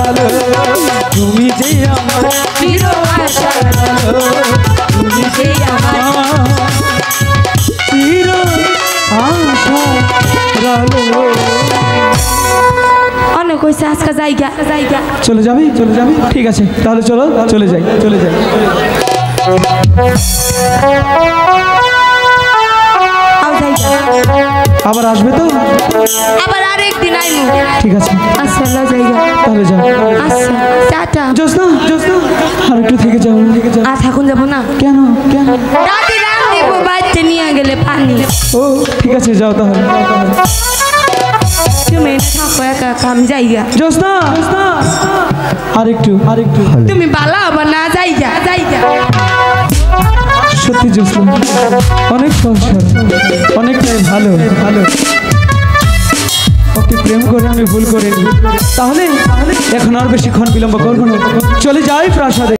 আলো তুমি যে আমার চির আশার আলো তুমি যে আমার চির আশার আলো। অনেক হয়েছে আজকে জায়গা জায়গা চলে যাবি ঠিক আছে তাহলে চলো চলে যাই আবার আসবে তো আবার আরেকদিন আইমু ঠিক আছে আচ্ছা জায়গা তাহলে যাও আচ্ছা টাটা জোসনা আর একটু থেকে যাও আর থাকুন যাবো না কেন দাদি রান দিব বাড়িতে নিয়ে গেলে পানি ও ঠিক আছে যাও তাহলে তুমি থাকো একা একা আমি যাইগা জোসনা আর একটু তুমি বালা আবার না যাইগা সত্যি জোসনা অনেক সংসার অনেকটাই ভালো ওকে প্রেম করে আমি ভুল করিনি তাহলে এখন আর বেশিক্ষণ বিলম্ব করবো না চলে যাই প্রাসাদে।